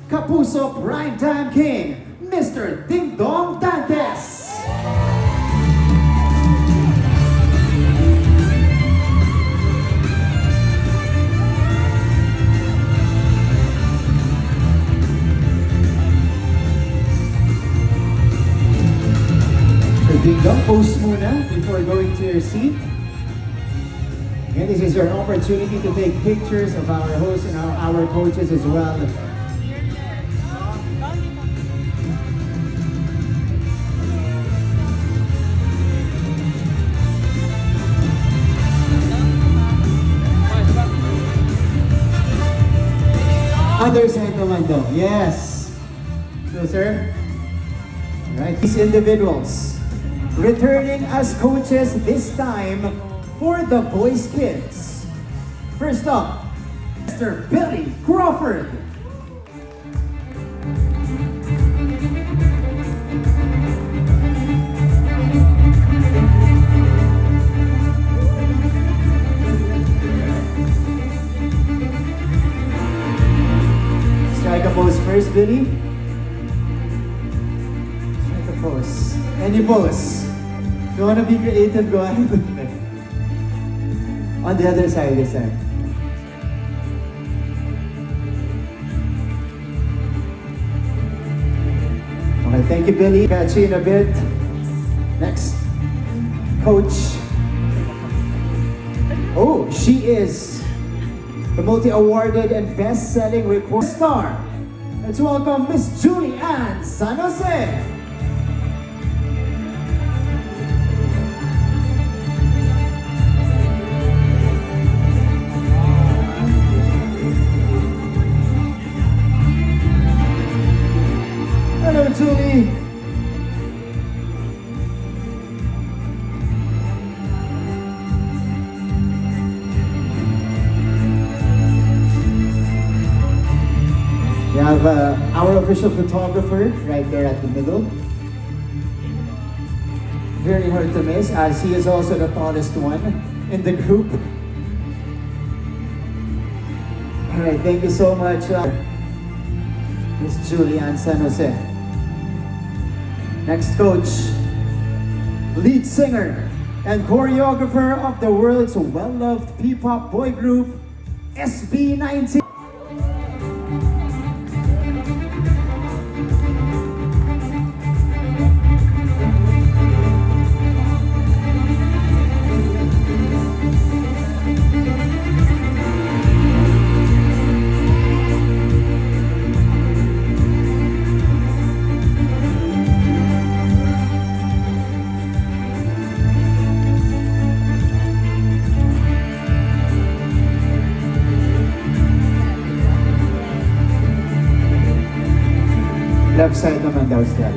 Kapuso Primetime King, Mr. Ding Dong Dantes. Ding Dong, pose muna before going to your seat. Again, this is your opportunity to take pictures of our hosts and our coaches as well. Other side naman daw. Yes. So, sir. Alright, these individuals returning as coaches this time for the Voice Kids. First up, Mr. Billy Crawford. Strike a pose first, Billy. Strike a pose. Any pose. If you want to be creative, go ahead. On the other side this time. Okay, thank you, Billy. Catch you in a bit. Next, Coach. Oh, she is the multi-awarded and best-selling record star. Let's welcome Miss Julie Ann San Jose. Hello, Julie. We have our official photographer right there at the middle. Very hard to miss, as he is also the tallest one in the group. All right, thank you so much, Miss Julie Ann San Jose. Next, coach, lead singer and choreographer of the world's well-loved P-pop boy group, SB19. Left side naman daw siya.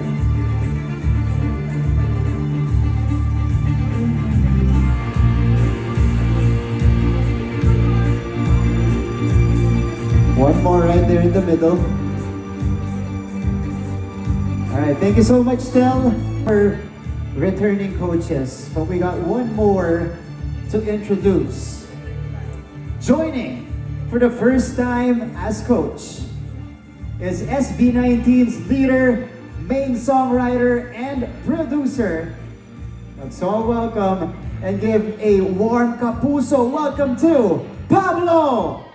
One more right there in the middle. Alright, thank you so much, Stel, for returning coaches. But we got one more to introduce. Joining for the first time as coach is SB19's leader, main songwriter, and producer. Let's all welcome and give a warm Kapuso welcome to Pablo!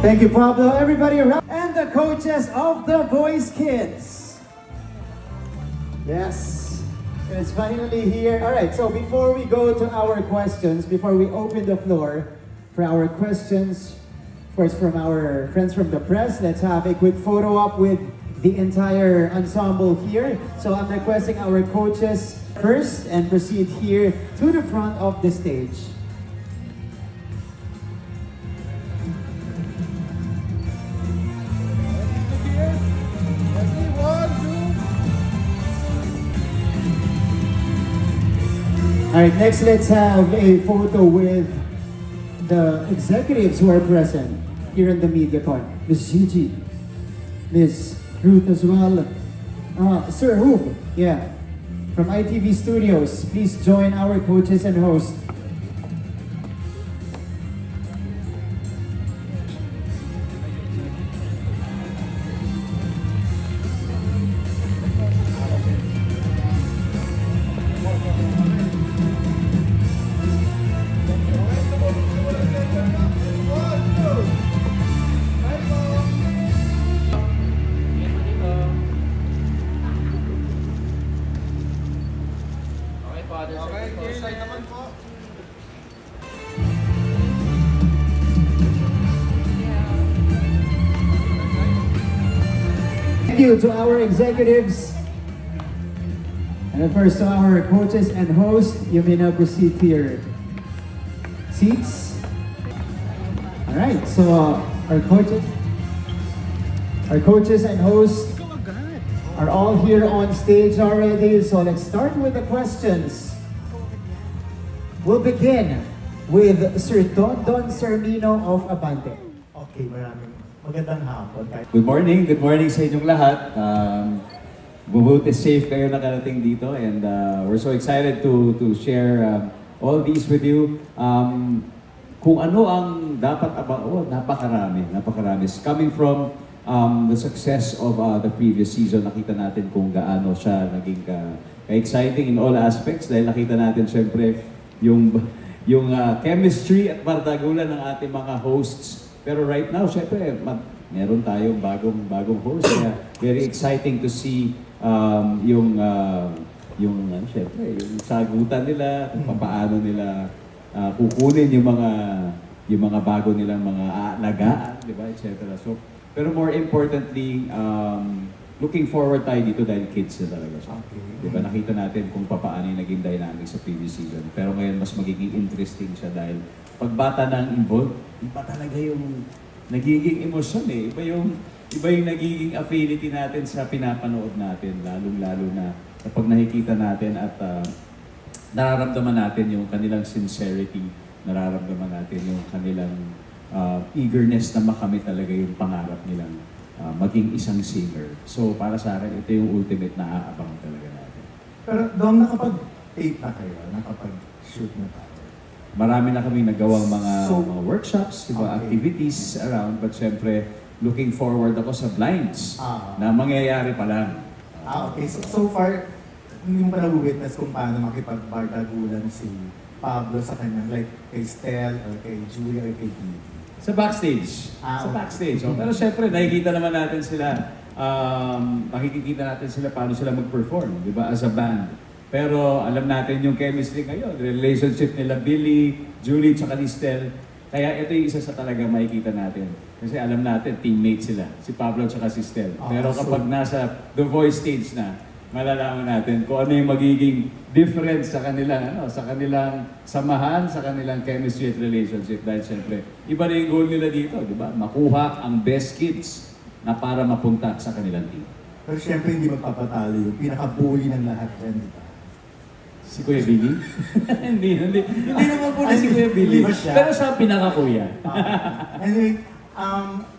Thank you, Pablo. Everybody around. And the coaches of the Voice Kids. Yes, it's finally here. All right, so before we go to our questions, before we open the floor for our questions, first from our friends from the press, let's have a quick photo op with the entire ensemble here. So I'm requesting our coaches first and proceed here to the front of the stage. Alright, next let's have a photo with the executives who are present here in the media part. Miss Gigi, Miss Ruth as well, Sir Hub, yeah, from ITV Studios. Please join our coaches and hosts. Thank you to our executives and of course to our coaches and hosts. You may now proceed to your seats. Alright, so our coaches and hosts are all here on stage already. So let's start with the questions. We'll begin with Sir Don Sarmino of Abante. Okay, magandang hapon. Good morning sa inyong lahat. Mabuti safe kayo nakarating dito and we're so excited to share all these with you. Kung ano ang dapat napakarami. Coming from the success of the previous season, nakita natin kung gaano siya naging ka-exciting in all aspects dahil nakita natin syempre yung chemistry at bardagulan ng ating mga hosts. Pero right now, syempre, meron tayong bagong host. Kaya very exciting to see yung sagutan nila, kung paano nila kukunin yung mga bago nilang mga aalagaan, di ba, etc. So, pero more importantly, looking forward tayo dito dahil kids na talaga siya. Okay. Di ba, nakita natin kung paano yung naging dynamic sa previous season. Pero ngayon, mas magiging interesting siya dahil pag bata nang involved, iba talaga yung nagiging emosyon eh. Iba yung nagiging affinity natin sa pinapanood natin, lalong-lalo na kapag nakikita natin at nararamdaman natin yung kanilang sincerity, nararamdaman natin yung kanilang eagerness na makamit talaga yung pangarap nilang maging isang singer. So para sa akin, ito yung ultimate na aabang talaga natin. Pero doon nakapag-tape na kayo, nakapag-shoot na tayo. Marami na kami nagawang mga So, workshops, diba, okay. activities around, but syempre, looking forward ako sa blinds na mangyayari pa lang. Okay. So far, hindi mo pa na-witness kung paano makipag-bardagulan si Pablo sa kanyang, like kay Stel, or kay Julia, or kay Didi. Sa backstage. Sa Okay. backstage. Oh. Pero syempre, nakikita naman natin sila, makikita natin sila paano sila mag-perform, di ba, as a band. Pero alam natin yung chemistry ngayon, relationship nila Billy, Julie, tsaka ni Stel. Kaya ito yung isa sa talagang makikita natin. Kasi alam natin, teammates sila, si Pablo tsaka si Stel. Pero kapag nasa The Voice stage na, malalaman natin kung ano yung magiging difference sa kanilang samahan, sa kanilang chemistry at relationship. Dahil siyempre, iba na yung goal nila dito, di ba? Makuha ang best kids na para mapunta sa kanilang team. Pero syempre hindi magpapatalo yung pinaka-bully ng lahat yan, di ba? Si Kuya Billy? hindi naman po na si Kuya Billy. Hindi ba siya? Pero siya ang pinaka-kuya. Anyway,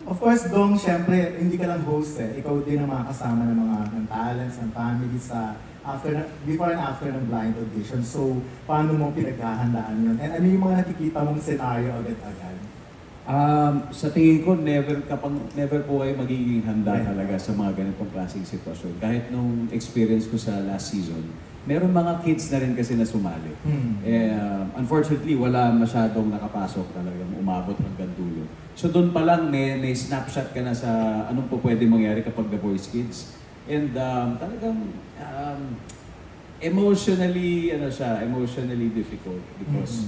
of course, Dong, syempre, hindi ka lang host eh. Ikaw din ang mga kasama ng mga ng talents, ng family sa before and after ng blind audition. So, paano mo pinaghahandaan yun? And ano yung mga nakikita mong scenario agad-agad? Sa tingin ko, never po kayo magiging handa talaga sa mga ganitong klaseng sitwasyon. Kahit nung experience ko sa last season, meron mga kids na rin kasi na sumali. Unfortunately, wala masyadong nakapasok talagang umabot hanggang dulo. So doon pa lang may snapshot ka na sa anong po pwede mangyari kapag The Voice Kids. And talagang emotionally difficult because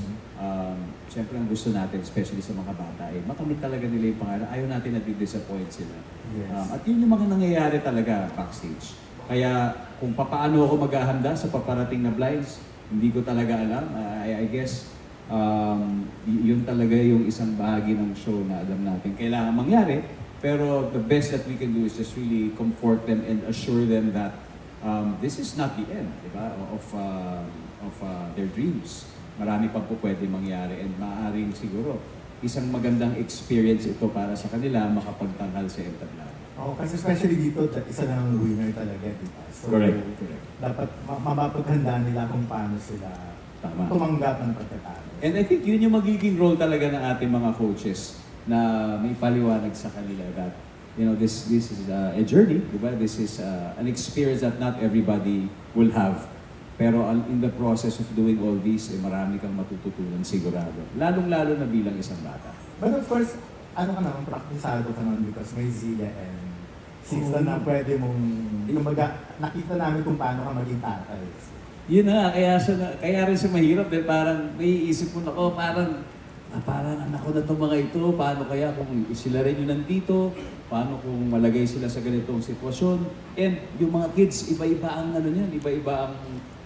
Siyempre ang gusto natin, especially sa mga bata, makamit talaga nila yung pangarap. Ayaw natin na disappoint sila. Yes. At yun yung mga nangyayari talaga backstage. Kaya kung papaano ako maghahanda sa paparating na blinds, hindi ko talaga alam. I guess yun talaga yung isang bahagi ng show na alam natin kailangan mangyari. Pero the best that we can do is just really comfort them and assure them that this is not the end, di ba? Of their dreams. Marami pang po pwede mangyari and maaaring siguro isang magandang experience ito para sa kanila makapagtanghal sa entablado. Oo, kasi especially dito, isa lang ang winner talaga, di ba? So, Correct. dapat mapapaghandaan nila kung paano sila Tama. tumanggap ng pagkatalo. And I think yun yung magiging role talaga ng ating mga coaches na may paliwanag sa kanila that this is a journey, di ba? This is an experience that not everybody will have. Pero in the process of doing all this, marami kang matututunan sigurado. Lalong-lalo na bilang isang bata. But of course, ano ka naman, praktisado ka naman because may Zia and Sixta na pwede mong, kumbaga, nakita namin kung paano ka maging tatay. Yun na, kaya rin siya mahirap dahil parang may isip mo na, parang anak ko na itong mga ito, paano kaya kung sila rin yung nandito, paano kung malagay sila sa ganitong sitwasyon. And yung mga kids, iba-iba ang iba-iba ang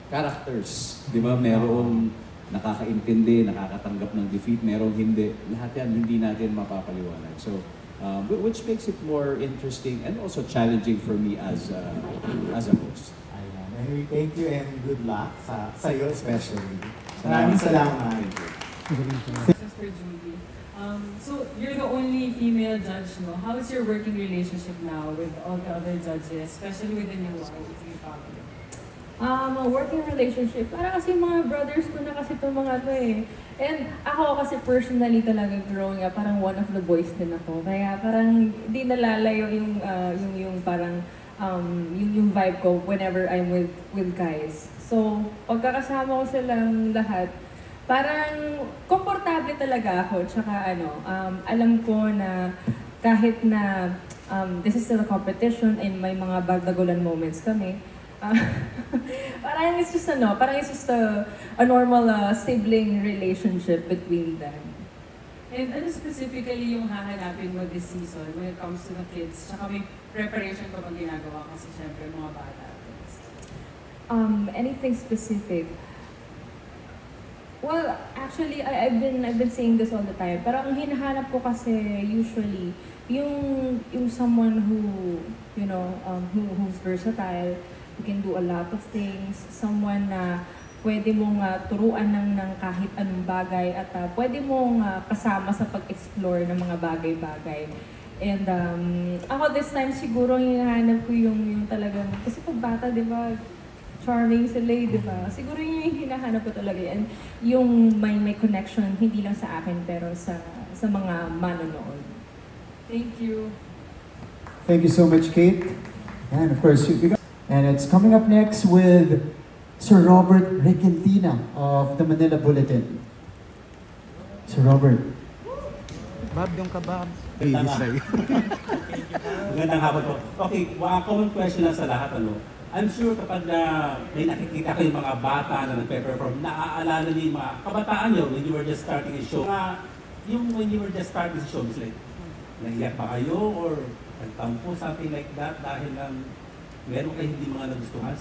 characters. Di ba? Merong nakakaintindi, nakakatanggap ng defeat, merong hindi. Lahat yan, hindi natin mapapaliwanag. So, which makes it more interesting and also challenging for me as a host. Ayan. Anyway, thank you and good luck sa iyo especially. Maraming salamat. Questions for Julie. So you're the only female judge, no? How is your working relationship now with all the other judges, especially with the new wife? A working relationship, para kasi mga brothers ko na kasi itong mga to eh. And ako kasi personally talaga growing up, parang one of the boys din ako. Kaya parang di nalalayo yung parang yung vibe ko whenever I'm with guys. So, pagkakasama ko silang lahat, parang komportable talaga ako. Tsaka alam ko na kahit na this is still a competition and may mga bagdagulan moments kami, parang it's just a normal sibling relationship between them. And ano specifically yung hahanapin mo this season when it comes to the kids? Tsaka may preparation ka bang ginagawa kasi syempre mga bata. Anything specific? Well, actually, I've been saying this all the time. Pero ang hinahanap ko kasi usually yung someone who who's versatile, who can do a lot of things, someone na pwede mong turuan ng kahit anong bagay at pwede mong kasama sa pag-explore ng mga bagay-bagay. And ako this time siguro hinahanap ko yung talagang, kasi pag bata, di ba, charming sila, di ba? Siguro yung hinahanap ko talaga. And yung may connection, hindi lang sa akin, pero sa mga manonood. Thank you. Thank you so much, Kate. And of course, and it's coming up next with Sir Robert Regentina of the Manila Bulletin. Sir Robert. Bob, yung kabab. Magandang hapon po. Okay, common question lang sa lahat. I'm sure kapag may nakikita kayong mga bata na nagpe-perform, naaalala niyo yung mga kabataan niyo when you were just starting a show. When you were just starting the show, it's like, nahiyak pa kayo or nagtampo, something like that dahil meron kayo hindi mga nagustuhan?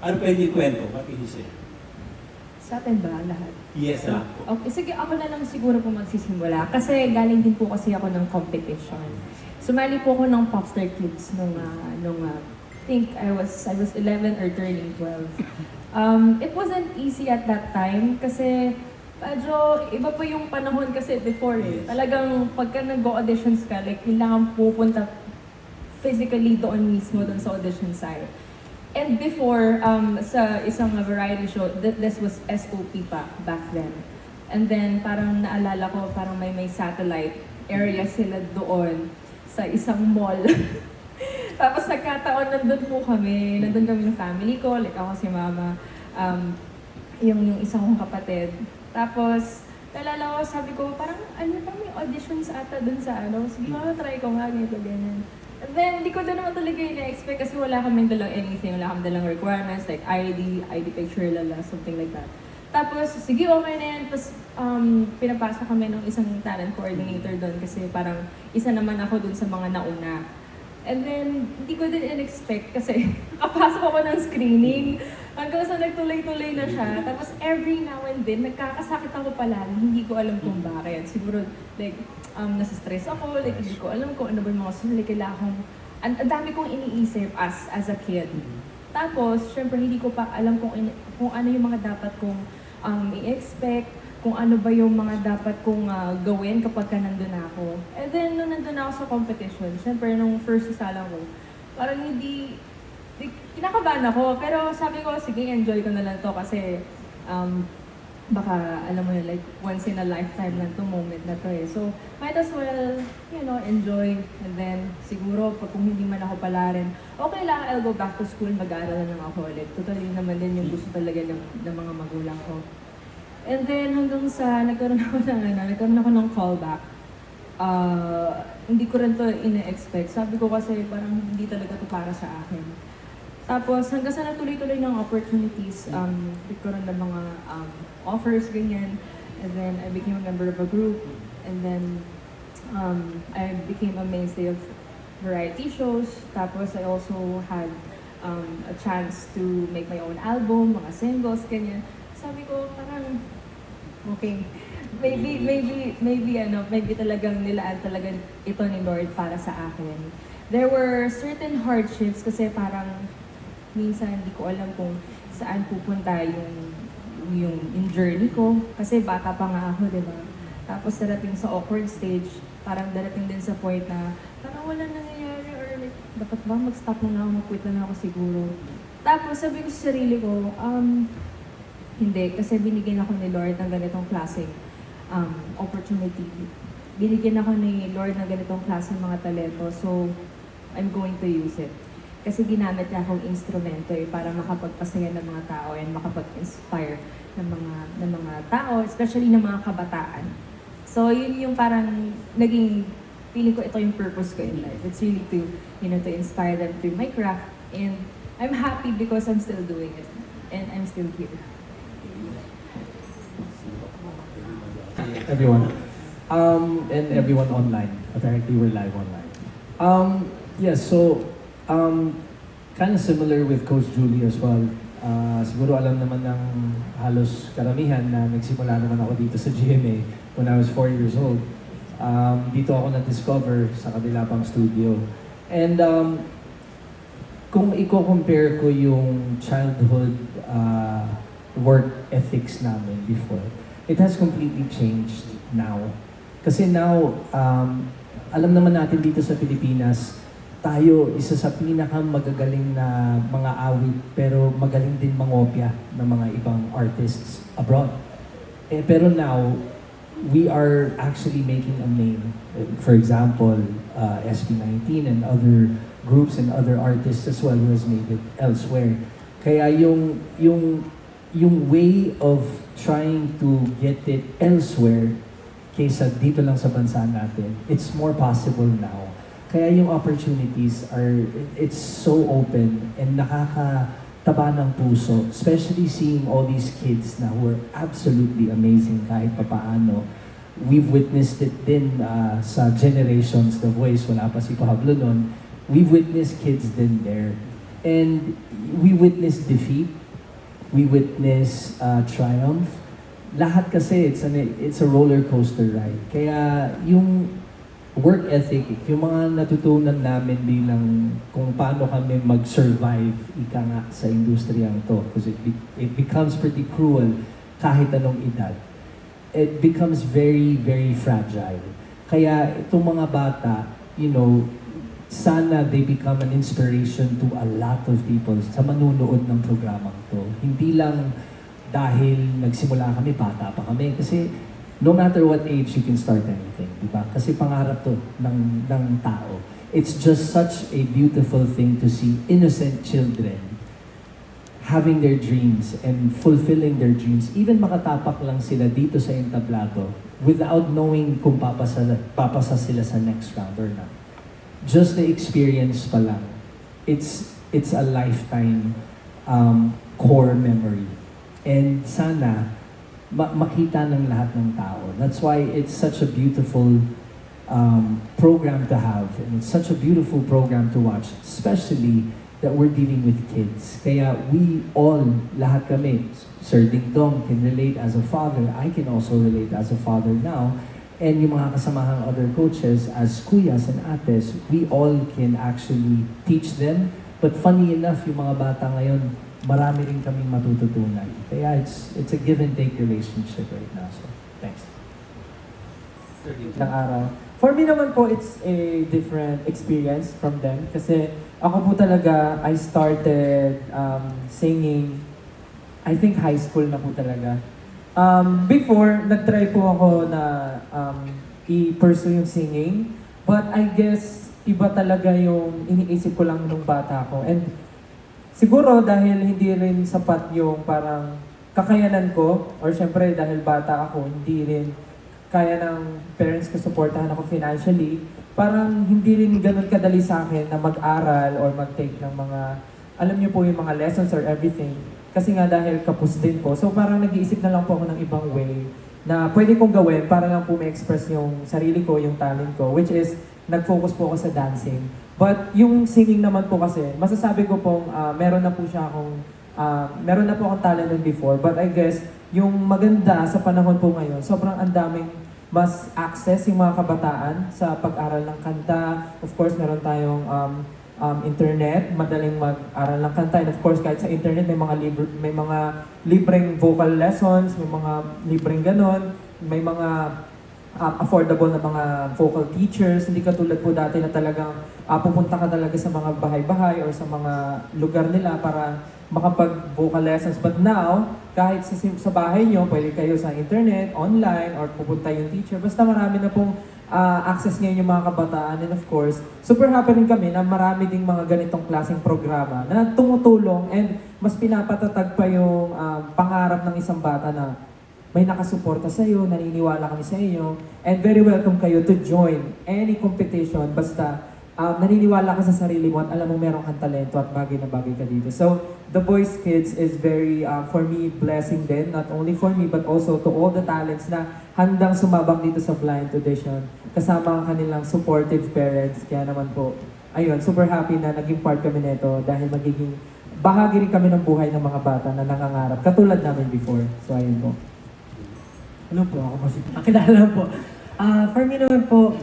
Ano pwede yung kwento? What can you say? Sa atin ba lahat? Yes, lang po. Okay, sige, ako na lang siguro po magsisimula. Kasi galing din po kasi ako ng competition. Sumali po ako ng Popstar Kids nung I think I was 11 or turning 12. It wasn't easy at that time kasi medyo iba pa yung panahon kasi before eh. Talagang pagka nag-auditions ka, like kailangan pupunta physically doon mismo, doon sa audition site. And before, sa isang variety show, this was SOP pa back then. And then parang naalala ko, parang may satellite area sila doon sa isang mall. Tapos nagkataon, nandun kami ng family ko, like ako si mama, yung isa kong kapatid. Tapos, naalala ko, sabi ko, parang may auditions ata dun sa sige try ko nga, ganito, ganyan. And then, hindi ko doon naman talaga ina-expect kasi wala kaming dalang anything, wala kaming dalang requirements like ID picture, something like that. Tapos, sige, okay na yan. Tapos, pinapasok kami ng isang talent coordinator doon kasi parang isa naman ako doon sa mga nauna. And then, hindi ko din in-expect kasi kapasok ako ng screening hanggang sa nagtuloy-tuloy na siya. Tapos every now and then, nagkakasakit ako palagi. Hindi ko alam kung bakit. Siguro, like, nasa-stress ako. Like, hindi ko alam kung ano ba yung mga sunod. Like, kailangan ang dami kong iniisip as a kid. Tapos, syempre, hindi ko pa alam kung ano yung mga dapat kong i-expect, kung ano ba yung mga dapat kong gawin kapag ka nandun ako. And then, nung nandun ako sa competition, syempre, nung first isala ko, parang hindi, kinakabahan ako. Pero sabi ko, sige, enjoy ko na lang to kasi baka, alam mo yun, like, once in a lifetime lang to moment na to eh. So, might as well, enjoy. And then, siguro, pag kung hindi man ako pala rin, okay lang, I'll go back to school, mag-aaral na lang ako ulit. Totally naman din yung gusto talaga ng mga magulang ko. And then, hanggang sa nagkaroon ako ng callback. Hindi ko rin to ina-expect. Sabi ko kasi parang hindi talaga to para sa akin. Tapos, hanggang sa natuloy-tuloy ng opportunities, nagkaroon ng mga offers, ganyan. And then, I became a member of a group. And then, I became a mainstay of variety shows. Tapos, I also had a chance to make my own album, mga singles, ganyan. Sabi ko, parang, okay, maybe talagang nilaan talaga ito ni Lord para sa akin. There were certain hardships kasi parang minsan hindi ko alam kung saan pupunta yung journey ko. Kasi bata pa nga ako, di ba? Tapos darating sa awkward stage, parang darating din sa point na parang wala nangyayari or like, dapat ba mag-stop na ako, mag-quit na ako siguro. Tapos sabi ko sa sarili ko, hindi, kasi binigyan ako ni Lord ng ganitong klaseng opportunity. Binigyan ako ni Lord ng ganitong klaseng mga talento, so I'm going to use it. Kasi ginamit niya akong instrumento para makapagpasaya ng mga tao and makapag-inspire ng mga tao, especially ng mga kabataan. So yun yung parang naging, feeling ko ito yung purpose ko in life. It's really to inspire them through my craft, and I'm happy because I'm still doing it and I'm still here. Everyone. And everyone online. Apparently, we're live online. Yes, so, kind of similar with Coach Julie as well. Siguro alam naman ng halos karamihan na nagsimula naman ako dito sa GMA when I was 4 years old. Dito ako na-discover sa kabila pang studio. And kung i-compare ko yung childhood work ethics namin before, it has completely changed now. Kasi now, alam naman natin dito sa Pilipinas, tayo isa sa pinakamagagaling na mga awit, pero magaling din mangopya ng mga ibang artists abroad. Pero now, we are actually making a name. For example, SB19 and other groups and other artists as well who has made it elsewhere. Kaya yung way of trying to get it elsewhere kaysa dito lang sa bansa natin, it's more possible now. Kaya yung opportunities it's so open and nakakataba ng puso, especially seeing all these kids na who are absolutely amazing kahit papaano. We've witnessed it din sa generations, The Voice, wala pa si Pablo nun. We've witnessed kids din there. And we witnessed defeat, we witness triumph. Lahat kasi it's a roller coaster ride. Kaya yung work ethic, yung mga natutunan namin bilang kung paano kami mag-survive ika nga sa industriyang to, because it becomes pretty cruel kahit anong edad. It becomes very, very fragile. Kaya itong mga bata, sana they become an inspiration to a lot of people sa manunood ng programang to. Hindi lang dahil nagsimula kami, bata pa kami. Kasi no matter what age, you can start anything. Diba? Kasi pangarap to ng tao. It's just such a beautiful thing to see innocent children having their dreams and fulfilling their dreams. Even makatapak lang sila dito sa entablado without knowing kung papasa sila sa next round or not. Just the experience pa lang, it's a lifetime core memory. And sana makita ng lahat ng tao. That's why it's such a beautiful program to have, and it's such a beautiful program to watch, especially that we're dealing with kids. Kaya we all, lahat kami, Sir Ding Dong can relate as a father, I can also relate as a father now, and yung mga kasamahang other coaches as kuyas and ates, we all can actually teach them. But funny enough, yung mga bata ngayon, marami rin kaming matututunan. Kaya it's a give and take relationship right now. So, thanks. Ng araw. For me naman po, it's a different experience from them. Kasi ako po talaga, I started singing, I think high school na po talaga. Before, nag-try po ako na i-pursue yung singing. But I guess, iba talaga yung iniisip ko lang nung bata ko. And siguro dahil hindi rin sapat yung parang kakayanan ko, or syempre dahil bata ako, hindi rin kaya ng parents ko supportahan ako financially, parang hindi rin ganun kadali sa akin na mag-aral or mag-take ng mga, alam niyo po yung mga lessons or everything. Kasi nga dahil kapos din po. So parang nag-iisip na lang po ako ng ibang way na pwede kong gawin para lang po ma-express yung sarili ko, yung talent ko, which is nag-focus po ako sa dancing. But yung singing naman po kasi, masasabi ko pong meron na po akong talent din before. But I guess, yung maganda sa panahon po ngayon, sobrang ang daming mas access yung mga kabataan sa pag-aral ng kanta. Of course, meron tayong internet, madaling mag-aral ng kanta. And of course, kahit sa internet, may mga libreng vocal lessons, may mga libreng ganon, may mga affordable na mga vocal teachers. Hindi katulad po dati na talagang pupunta ka talaga sa mga bahay-bahay or sa mga lugar nila para makapag-vocal lessons. But now, kahit sa bahay nyo, pwede kayo sa internet, online, or pupunta yung teacher. Basta marami na pong access ngayon yung mga kabataan. And of course, super happy rin kami na marami ding mga ganitong klaseng programa na tumutulong and mas pinapatatag pa yung pangarap ng isang bata na may nakasuporta sa iyo, naniniwala kami sa iyo, and very welcome kayo to join any competition basta naniniwala ka sa sarili mo at alam mo meron kang talento at bagay na bagay ka dito. So, The Voice Kids is very, for me, blessing din. Not only for me, but also to all the talents na handang sumabak dito sa blind audition. Kasama ang kanilang supportive parents. Kaya naman po, ayun, super happy na naging part kami nito dahil magiging bahagi rin kami ng buhay ng mga bata na nangangarap. Katulad namin before. So, ayun po. Ano po, ako po si pakilala po. For me naman po,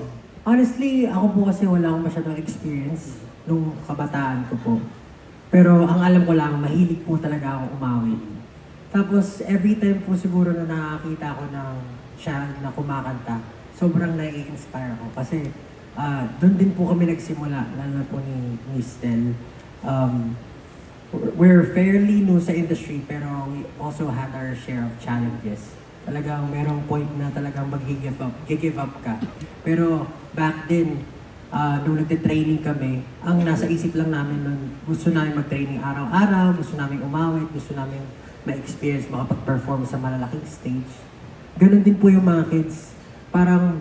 honestly, ako po kasi wala akong masyadong experience nung kabataan ko po. Pero ang alam ko lang, mahilig po talaga ako umawit. Tapos every time po siguro na nakakita ko ng siya na kumakanta, sobrang nai-inspire ako. Kasi doon din po kami nagsimula, lalo na po ni Stel. We're fairly new sa industry, pero we also had our share of challenges. Talagang merong point na talagang mag-give up ka. Pero back then, nung nagte-training kami, ang nasa isip lang namin nun, gusto namin mag-training araw-araw, gusto namin umawit, gusto namin ma-experience, makapag-perform sa malalaking stage. Ganon din po yung mga kids. Parang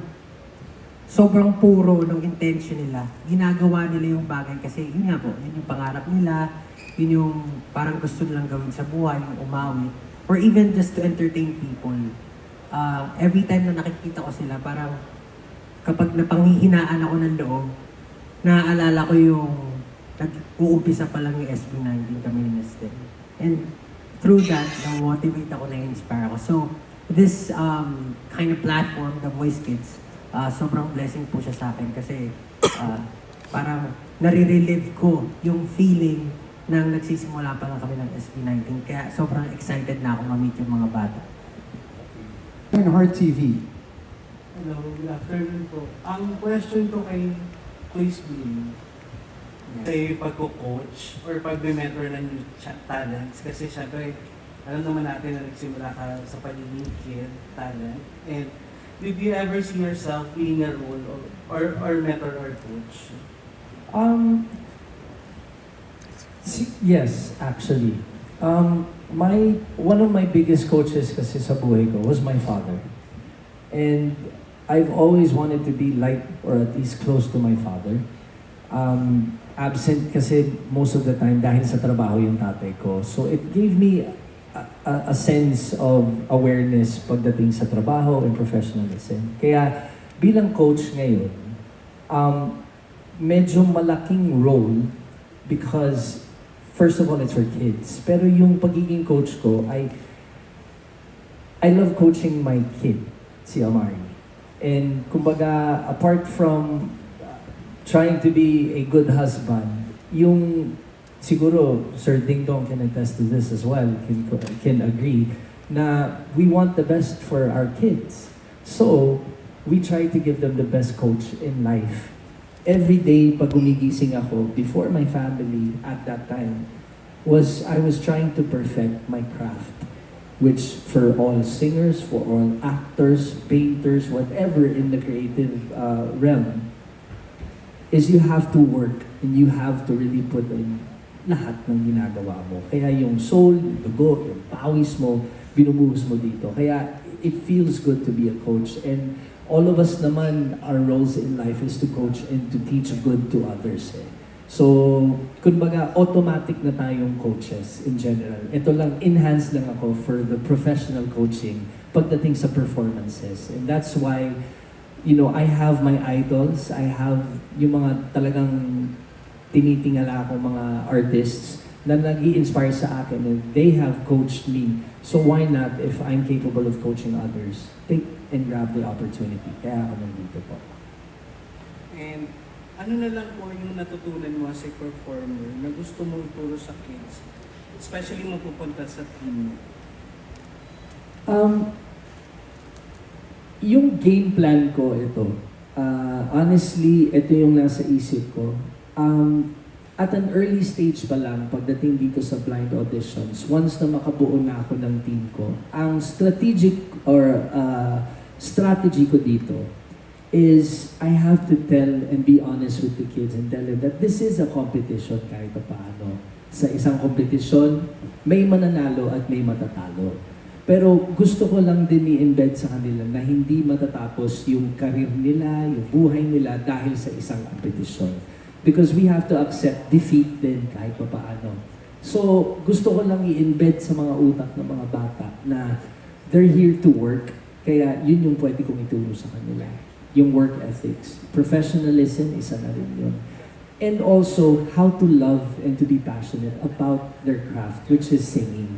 sobrang puro ng intention nila. Ginagawa nila yung bagay kasi yun nga po, yun yung pangarap nila, yun yung parang gusto nilang gawin sa buhay, yung umawit. Or even just to entertain people. Every time na nakikita ko sila, parang kapag napanghihinaan ako ng loob, naaalala ko yung nag-uumpisa pa lang yung SB19 kami ni Nestel. And through that, na-motivate ako, na-inspire ako. So, this kind of platform, The Voice Kids, sobrang blessing po siya sa akin kasi parang nare-relive ko yung feeling nang nagsisimula pa lang kami ng SB19. Kaya sobrang excited na ako ma-meet yung mga bata. Heart TV. Hello, good afternoon po. Ang question ko kay Quiz Billy, say pagko-coach or pag-mentor ng new talents, kasi syempre, alam naman natin na nagsimula ka sa pagiging kid talent. And did you ever see yourself being a role or mentor or coach? Yes, actually. One of my biggest coaches kasi sa buhay ko was my father. And I've always wanted to be like or at least close to my father. Absent kasi most of the time dahil sa trabaho yung tatay ko. So it gave me a sense of awareness pagdating sa trabaho and professionalism. Kaya bilang coach ngayon, medyo malaking role because first of all, it's for kids. Pero yung pagiging coach ko, I love coaching my kid, si Amari. And kumbaga, apart from trying to be a good husband, yung siguro Sir Ding Dong can attest to this as well, can agree, na we want the best for our kids. So, we try to give them the best coach in life. Every day, pag gumigising ako, before my family at that time, I was trying to perfect my craft. Which for all singers, for all actors, painters, whatever in the creative realm, is you have to work and you have to really put in lahat ng ginagawa mo. Kaya yung soul, yung dugo, yung pawis mo, binumuhos mo dito. Kaya it feels good to be a coach. And all of us naman, our roles in life is to coach and to teach good to others. So, kumbaga, automatic na tayong coaches in general. Ito lang, enhance lang ako for the professional coaching pagdating sa performances. And that's why, I have my idols. I have yung mga talagang tinitingala akong mga artists na nag-i-inspire sa akin and they have coached me. So why not, if I'm capable of coaching others, take and grab the opportunity. Kaya ako nandito po. And ano na lang po yung natutunan mo as a performer na gusto mong turo sa kids, especially mapupunta sa teen? Yung game plan ko ito, honestly, ito yung nasa isip ko. At an early stage pa lang, pagdating dito sa blind auditions, once na makabuo na ako ng team ko, ang strategic or strategy ko dito is I have to tell and be honest with the kids and tell them that this is a competition kahit pa paano. Sa isang kompetisyon, may mananalo at may matatalo. Pero gusto ko lang din i-embed sa kanila na hindi matatapos yung career nila, yung buhay nila dahil sa isang kompetisyon. Because we have to accept defeat din kahit pa paano. So, gusto ko lang i-embed sa mga utak ng mga bata na they're here to work. Kaya yun yung pwede kong ituro sa kanila. Yung work ethics. Professionalism, isa na rin yun. And also, how to love and to be passionate about their craft, which is singing.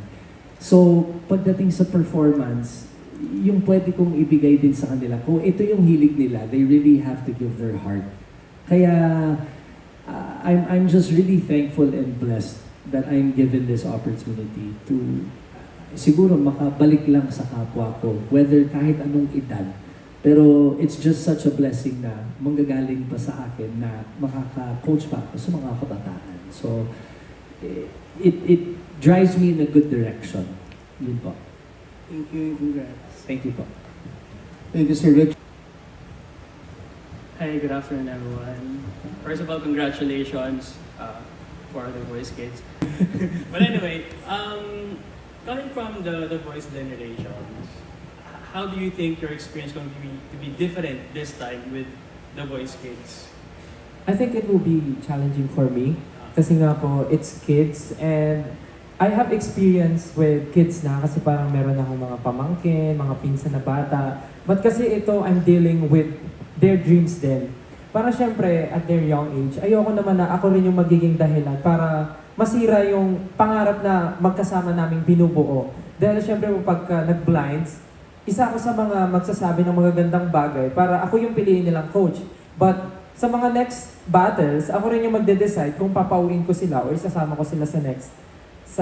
So, pagdating sa performance, yung pwede kong ibigay din sa kanila, kung ito yung hilig nila, they really have to give their heart. Kaya, I'm just really thankful and blessed that I'm given this opportunity to siguro makabalik lang sa kapwa ko, whether kahit anong edad. Pero it's just such a blessing na manggagaling pa sa akin na makaka-coach pa ako sa mga kabataan. So, it drives me in a good direction. Yun po. Thank you, congrats. Thank you po. Thank you, Sir Rick. Hi, good afternoon, everyone. First of all, congratulations for the Voice Kids. But anyway, coming from the Voice generations, how do you think your experience going to be different this time with the Voice Kids? I think it will be challenging for me. Kasi nga po, it's kids and I have experience with kids na kasi parang meron akong mga pamangkin, mga pinsan na bata. But kasi ito, I'm dealing with their dreams din. Para syempre, at their young age, ayoko naman na ako rin yung magiging dahilan para masira yung pangarap na magkasama naming binubuo. Dahil syempre, pagka nag-blinds, isa ako sa mga magsasabi ng magagandang bagay para ako yung piliin nilang coach. But sa mga next battles, ako rin yung magde-decide kung papauwiin ko sila o isasama ko sila sa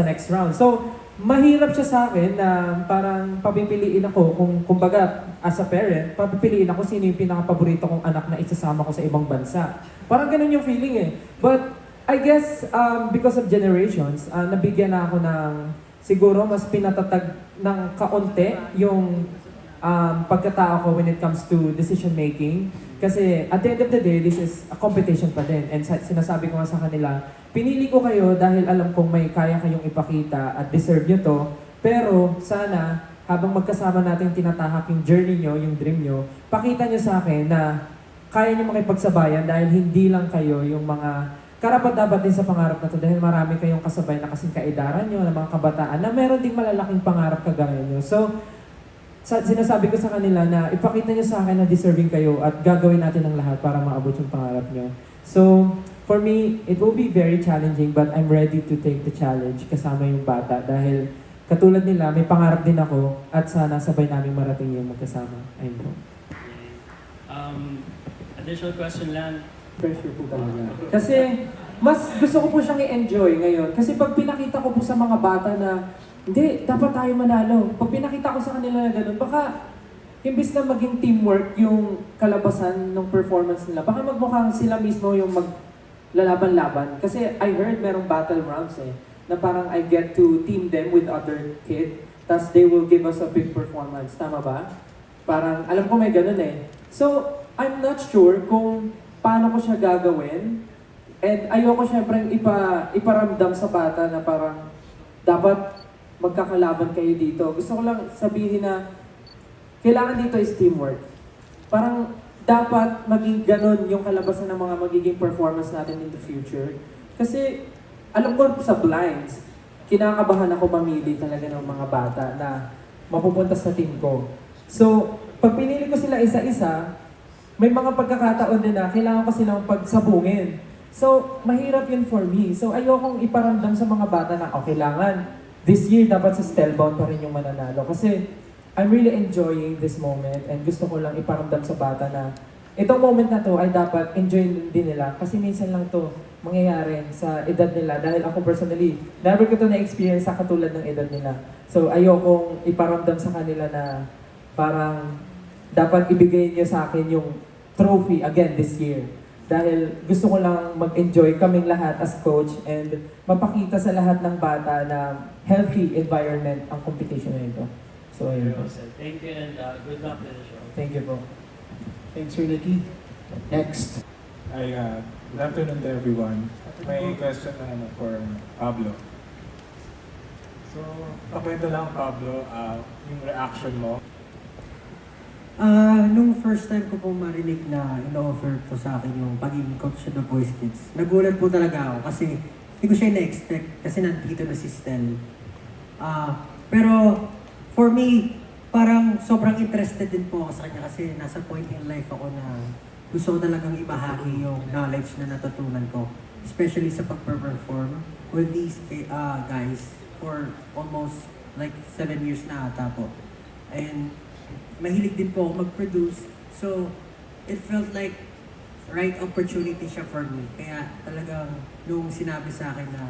next round. So, mahirap siya sa akin na parang papipiliin ako kumbaga, as a parent, papipiliin ako sino yung pinaka-paborito kong anak na isasama ko sa ibang bansa. Parang ganun yung feeling eh. But, I guess, because of generations, nabigyan na ako ng siguro mas pinatatag ng kaunti yung pagkatao ko when it comes to decision making. Kasi at the end of the day, this is a competition pa din. And sinasabi ko nga sa kanila, pinili ko kayo dahil alam kong may kaya kayong ipakita at deserve nyo to. Pero sana, habang magkasama natin tinatahak yung journey nyo, yung dream nyo, pakita nyo sa akin na kaya nyo makipagsabayan dahil hindi lang kayo yung mga karapat-dapat din sa pangarap na to dahil marami kayong kasabay na kasing kaedaran nyo, na mga kabataan na meron ding malalaking pangarap kagaya nyo. So, sinasabi ko sa kanila na ipakita nyo sa akin na deserving kayo at gagawin natin ang lahat para maabot yung pangarap nyo. So, for me, it will be very challenging but I'm ready to take the challenge kasama yung bata dahil katulad nila, may pangarap din ako at sana sabay namin marating yung magkasama. Ayun po. Additional question lang. Pressure po talaga. Kasi mas gusto ko po siyang i-enjoy ngayon. Kasi pag pinakita ko po sa mga bata na hindi, dapat tayo manalo. Pag pinakita ko sa kanila na gano'n, baka imbis na maging teamwork yung kalabasan ng performance nila, baka magmukhang sila mismo yung maglalaban-laban. Kasi I heard merong battle rounds na parang I get to team them with other kid, tas they will give us a big performance. Tama ba? Parang alam ko may ganun So, I'm not sure kung paano ko siya gagawin. And ayoko syempre iparamdam sa bata na parang dapat magkakalaban kayo dito. Gusto ko lang sabihin na kailangan dito is teamwork. Parang dapat maging ganun yung kalabasan ng mga magiging performance natin in the future. Kasi alam ko sa blinds, kinakabahan ako mamili talaga ng mga bata na mapupunta sa team ko. So, pag pinili ko sila isa-isa, may mga pagkakataon din na kailangan ko silang pagsabungin. So, mahirap yun for me. So, ayokong iparamdam sa mga bata na, kailangan this year dapat sa Stellbound pa rin yung mananalo. Kasi, I'm really enjoying this moment and gusto ko lang iparamdam sa bata na itong moment na to ay dapat enjoy din nila. Kasi minsan lang to mangyayari sa edad nila. Dahil ako personally, never ko to na-experience sa katulad ng edad nila. So, ayokong iparamdam sa kanila na parang dapat ibigay niyo sa akin yung trophy again this year. Dahil gusto ko lang mag-enjoy kaming lahat as coach and mapakita sa lahat ng bata na healthy environment ang competition na ito. So, ayun po. Thank you and good luck with the show. Thank you po. Thanks, Sir Nicky. Next. Hi, good afternoon to everyone. May question na for Pablo. So, pakwento lang Pablo, yung reaction mo. Nung first time ko po marinig na in-offer po sa akin yung pagiging coach sa The Voice Kids, nagulat po talaga ako kasi hindi ko siya na-expect kasi nandito na si Stel. Pero for me, parang sobrang interested din po ako sa kanya kasi nasa point in life ako na gusto ko talagang ibahagi yung knowledge na natutunan ko. Especially sa pag-perform with these guys for almost like 7 years na ata po. And mahilig din po ako mag-produce. So, it felt like right opportunity siya for me. Kaya talagang nung sinabi sa akin na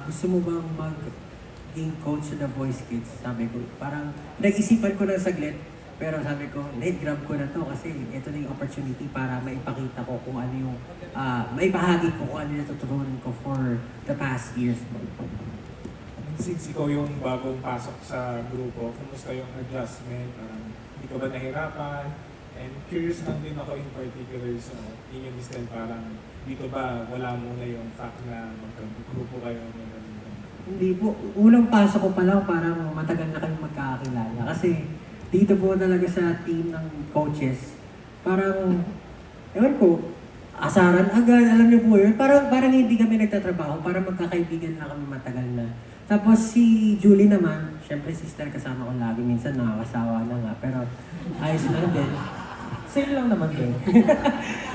gusto mo bang maging coach sa The Voice Kids, sabi ko, parang nag-isipan ko na saglit. Pero sabi ko, grab ko na to kasi ito na yung opportunity para maipakita ko kung ano yung, maibahagi ko kung ano yung natutunan ko for the past years. Since ikaw yung bagong pasok sa grupo, kumusta yung adjustment? Parang hindi ka ba nahirapan? And curious lang din ako in particular sa inyo, Mr. Parang dito ba wala muna yung fact na magkagrupo kayo? Hindi po. Unang pasok ko pa lang parang matagal na kami magkakakilala. Kasi dito po talaga sa team ng coaches, parang, ewan ko, asaran agad, alam niyo po yun. Parang hindi kami nagtatrabaho, parang magkakaibigan na kami matagal na. Tapos si Julie naman, syempre sister kasama ko lagi, minsan nakakasawa na nga, pero ayos lang din. Same lang naman din.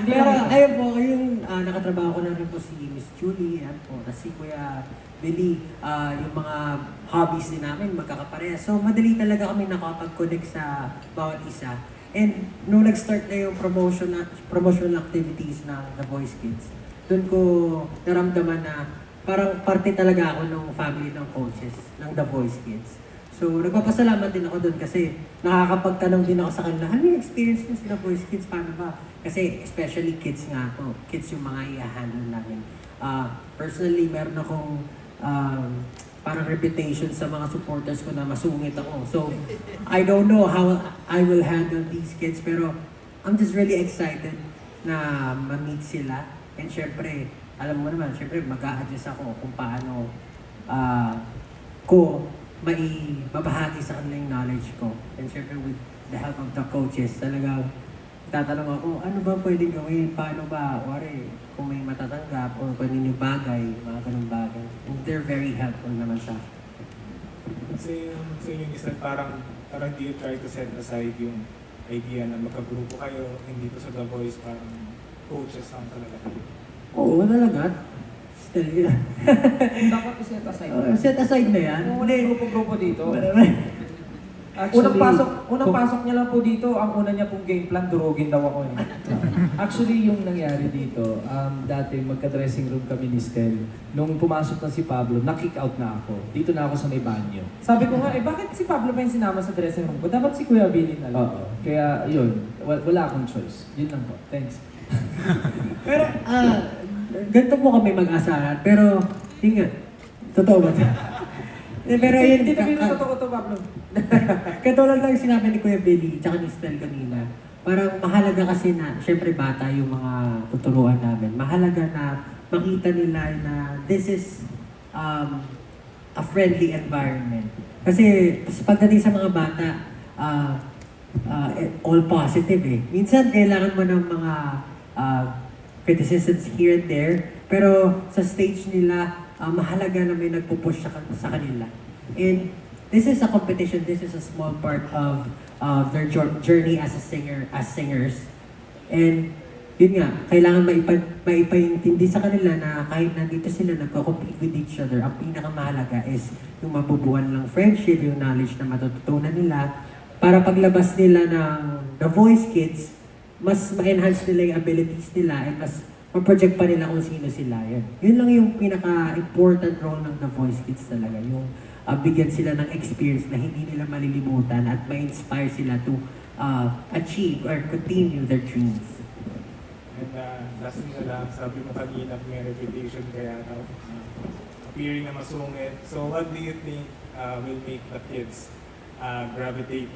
Pero ayun po, yung nakatrabaho ko na rin po si Miss Julie, yan po, kasi si Kuya Billy, yung mga hobbies din namin magkakapareha. So madali talaga kami nakapag-connect sa bawat isa. And nung nag-start na yung promotional activities ng The Voice Kids, doon ko naramdaman na parang parte talaga ako ng family ng coaches ng The Voice Kids. So, nagpapasalamat din ako doon kasi nakakapagtanong din ako sa kanila, ano yung experience niyo sa The Voice Kids? Paano ba? Kasi especially kids nga to. Kids yung mga i-handle namin. Personally, meron akong parang reputation sa mga supporters ko na masungit ako. So, I don't know how I will handle these kids, pero I'm just really excited na ma-meet sila. And syempre, alam mo naman, syempre mag-a-adjust ako kung paano ko maibabahagi sa kanila yung knowledge ko. And syempre with the help of the coaches, talagang tatanong ako, ano ba pwedeng gawin? Paano ba? Wari, kung may matatanggap o kung ano yung bagay, mga ganung bagay. And they're very helpful naman sa akin. Kasi sa inyo minsan parang do you try to set aside yung idea na magkagrupo kayo, hindi to sa The Voice, parang coaches lang talaga kayo. Oo, talaga. Still yun. Dapat i-set aside. Set aside na yan. Kung walang grupo-grupo dito. Actually, unang pasok niya lang po dito, ang una niya pong game plan, durugin daw ako niya. Actually, yung nangyari dito, dati magka-dressing room kami ni Stel. Nung pumasok na si Pablo, na-kick out na ako. Dito na ako sa may banyo. Sabi ko nga, bakit si Pablo pa yung sinama sa dressing room ko? Dapat si Kuya Billy na lang. Oo. Kaya, yun. Wala akong choice. Yun lang po. Thanks. Pero, ganito po kami mag-asaran. Pero, yun nga, totoo ba? Pero yun, Hindi na totoo to, Pablo. katulad lang yung sinabi ni Kuya Billy tsaka ni Stel kanina. Parang mahalaga kasi na, syempre bata yung mga tuturuan namin. Mahalaga na makita nila na this is a friendly environment. Kasi pagdating sa mga bata, all positive eh. Minsan kailangan mo ng mga criticisms here and there. Pero sa stage nila, mahalaga na may nagpupush sa kanila. And this is a competition, this is a small part of their journey as singers. And yun nga, kailangan maipaintindi sa kanila na kahit nandito sila nagko-compete with each other, ang pinakamahalaga is yung mabubuan ng friendship, yung knowledge na matututunan nila para paglabas nila ng The Voice Kids, mas ma-enhance nila yung abilities nila and mas ma-project pa nila kung sino sila. Yun lang yung pinaka-important role ng The Voice Kids talaga. Yung bigyan sila ng experience na hindi nila malilimutan at ma-inspire sila to achieve or continue their dreams. And lastly na lang, sabi mo kanina may reputation kaya appearing na masungit. So what do you think will make the kids gravitate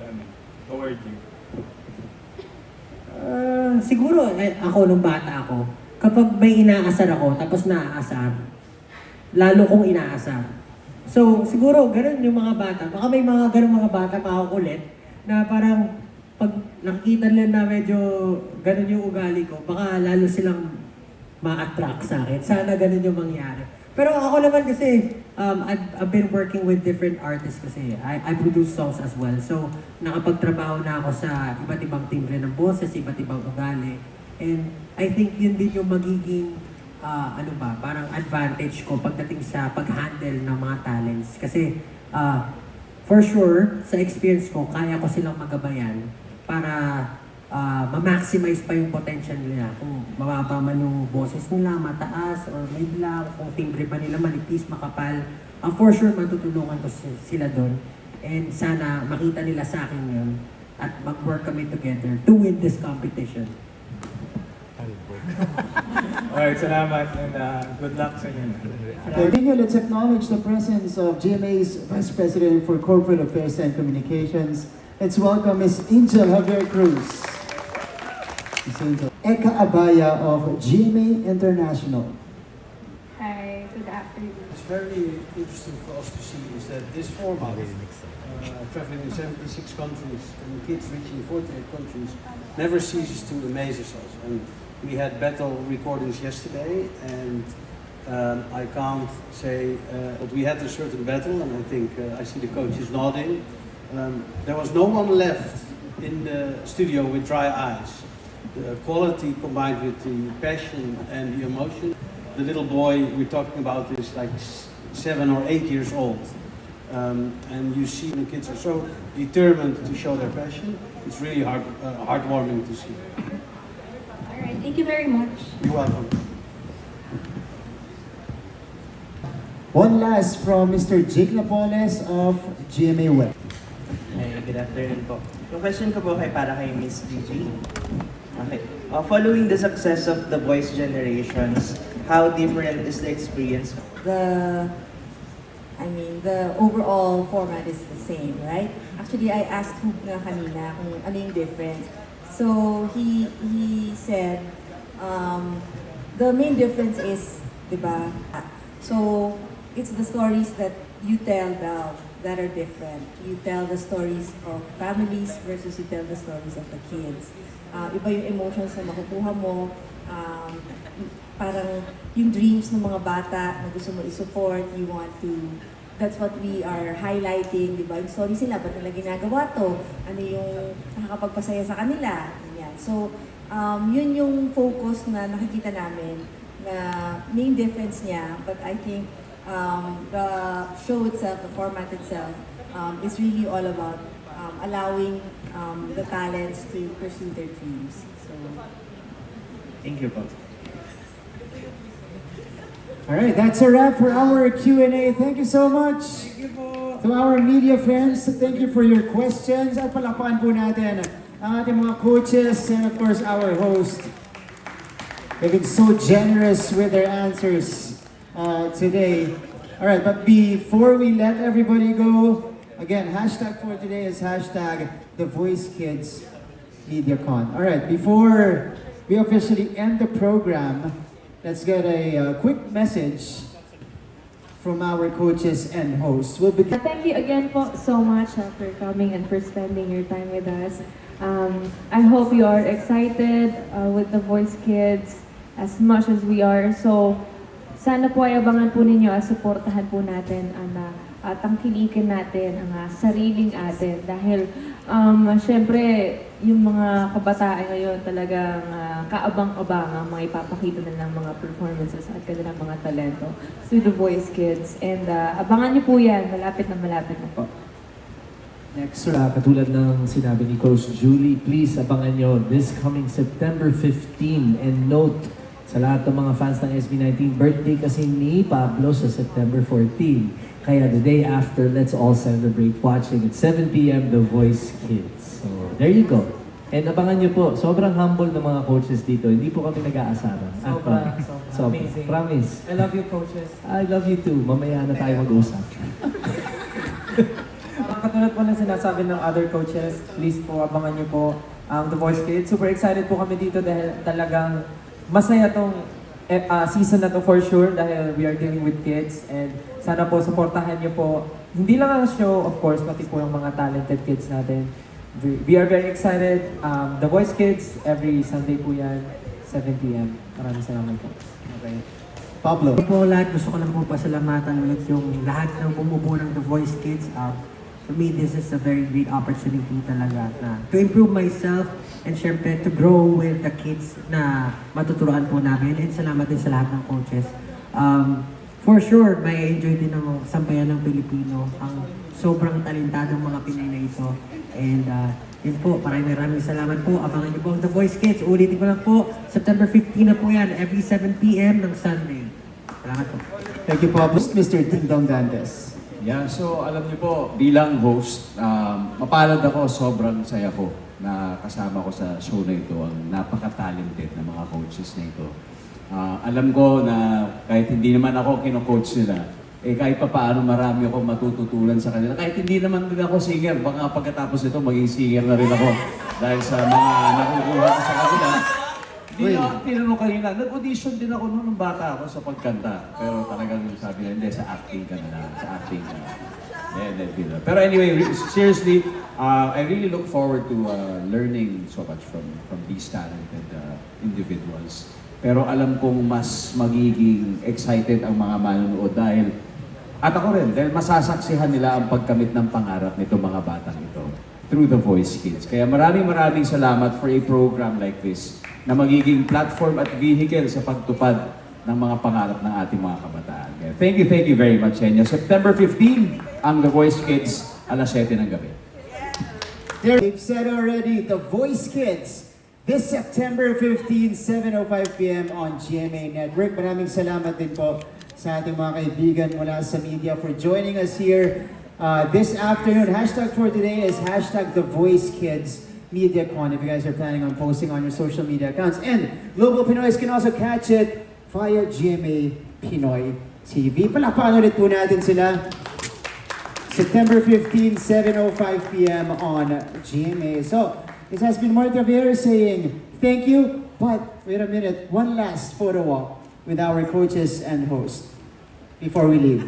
toward you? Siguro, ako nung bata ako, kapag may inaasar ako, tapos naaasar, lalo kong inaasar. So, siguro, ganun yung mga bata. Baka may mga ganun mga bata, makakulit, na parang pag nakikita nila na medyo ganun yung ugali ko, baka lalo silang ma-attract sa akin. Sana ganun yung mangyari. Pero ako naman kasi, I've been working with different artists kasi. I produce songs as well. So, nakapagtrabaho na ako sa iba't ibang timbre ng boses, iba't ibang ugali. And I think yun din yung magiging parang advantage ko pagdating sa pag-handle ng mga talents. Kasi, for sure, sa experience ko, kaya ko silang magabayan para ma-maximize pa yung potential nila. Kung mababa man yung boses nila, mataas, or mid lang, kung timbre pa nila manipis, makapal, for sure, matutulungan ko sila doon. And sana makita nila sa akin yun at mag-work kami together to win this competition. Alright, salamat and good luck sa inyo. Okay, let's acknowledge the presence of GMA's Vice President for Corporate Affairs and Communications. Let's welcome Ms. Angel Javier Cruz. Ms. Angel. Eka Abaya of GMA International. Hi, good afternoon. It's very interesting for us to see is that this format, traveling in 76 countries and kids reaching 48 countries, never ceases to amaze us. And we had battle recordings yesterday, and I can't say, but we had a certain battle, and I think I see the coaches nodding. There was no one left in the studio with dry eyes. The quality combined with the passion and the emotion. The little boy we're talking about is like 7 or 8 years old. And you see the kids are so determined to show their passion. It's really heartwarming to see. All right, thank you very much. You're welcome. One last from Mr. Jake Napoles of GMA Web. Hey, good afternoon po. Yung question ko po para kay Miss Gigi. Okay. Following the success of The Voice Generations, how different is the experience? The overall format is the same, right? Actually, I asked Hoop nga kanina kung ano yung difference. So, he said, the main difference is, di ba? So, it's the stories that you tell, that are different. You tell the stories of families versus you tell the stories of the kids. Iba yung emotions na makukuha mo. Parang yung dreams ng mga bata na gusto mo i-support, you want to, that's what we are highlighting, di ba? Yung story sila, ba't nila ginagawa to? Ano yung nakakapagpasaya sa kanila? Yan. So, yun yung focus na nakikita namin na main difference niya, but I think the show itself, the format itself, is really all about allowing the talents to pursue their dreams. So, Thank you po. All right, that's a wrap for our Q&A. Thank you so much to our media friends. Thank you for your questions. At palakpakan po natin ang ating mga coaches and of course our host. They've been so generous with their answers today. All right, but before we let everybody go, again, hashtag for today is hashtag The Voice Kids MediaCon. All right, before we officially end the program, let's get a quick message from our coaches and hosts. We'll begin. Thank you again po so much for coming and for spending your time with us. I hope you are excited with The Voice Kids as much as we are. So, sana po ay abangan po ninyo at supportahan po natin at tangkilikin natin ang sariling atin. Dahil, syempre, yung mga kabataan ngayon talagang kaabang-abang mga ipapakita na ng mga performances at kanilang mga talento to The Voice Kids. And abangan niyo po yan, malapit na po. Next, katulad ng sinabi ni Coach Julie, please abangan nyo this coming September 15. And note, sa lahat ng mga fans ng SB19, birthday kasi ni Pablo sa September 14. Kaya the day after, let's all celebrate watching at 7 p.m. The Voice Kids. So, there you go. And abangan nyo po, sobrang humble ng mga coaches dito. Hindi po kami nag-aasaran. Sobra. Amazing. Promise. I love you, coaches. I love you too. Mamaya na tayo mag-usap. Katulad po ng sinasabi ng other coaches, please po abangan nyo po ang The Voice Kids. Super excited po kami dito dahil talagang masaya tong season na to for sure dahil we are dealing with kids and sana po supportahan nyo po. Hindi lang ang show, of course, pati po yung mga talented kids natin. We are very excited. The Voice Kids, every Sunday po yan, 7 p.m. Maraming salamat po. Okay. Pablo. Po lahat, gusto ko lang po pasalamatan ulit yung lahat ng bumubuo ng The Voice Kids. For me, this is a very great opportunity talaga na to improve myself and syempre to grow with the kids na matuturuan po namin. And salamat din sa lahat ng coaches. For sure, may enjoy din ang sambayan ng Pilipino, ang sobrang talentadong mga Pinay na ito. And yun po, maraming salamat po. Abangan niyo po ang The Voice Kids. Ulitin ko lang po, September 15 na po yan, every 7 p.m. ng Sunday. Salamat po. Thank you, Pablo. Mr. Ding Dong Dantes. Yeah, so alam niyo po, bilang host, mapalad ako, sobrang saya ko na kasama ko sa show na ito, ang napaka-talented na mga coaches na ito. Alam ko na kahit hindi naman ako kino-coach nila, kahit pa paano marami ako matututulan sa kanila. Kahit hindi naman din ako singer, baka pagkatapos ito maging singer na rin ako dahil sa mga nakukuha ko sa kanila. Hindi ako tinanong kanina, nag-audition din ako noong bata ako sa pagkanta. Pero talagang sabi na, hindi, sa acting ka na lang, sa acting ka na. Pero anyway, seriously, I really look forward to learning so much from these talented individuals. Pero alam kong mas magiging excited ang mga manonood dahil, at ako rin, dahil masasaksihan nila ang pagkamit ng pangarap nito mga batang ito through The Voice Kids. Kaya maraming salamat for a program like this na magiging platform at vehicle sa pagtupad ng mga pangarap ng ating mga kabataan. Kaya thank you very much sa inyo. September 15, ang The Voice Kids, alas 7 ng gabi. They've said already, The Voice Kids, this September 15, 7:05 p.m. on GMA Network. Maraming salamat din po sa ating mga kaibigan mula sa media for joining us here this afternoon. Hashtag for today is hashtag The Voice Kids MediaCon if you guys are planning on posting on your social media accounts. And Global Pinoys can also catch it via GMA Pinoy TV. Palakpakan ulit po natin sila. September 15, 7:05 p.m. on GMA. So, this has been Mark Javier saying thank you, but wait a minute, one last photo walk with our coaches and hosts before we leave.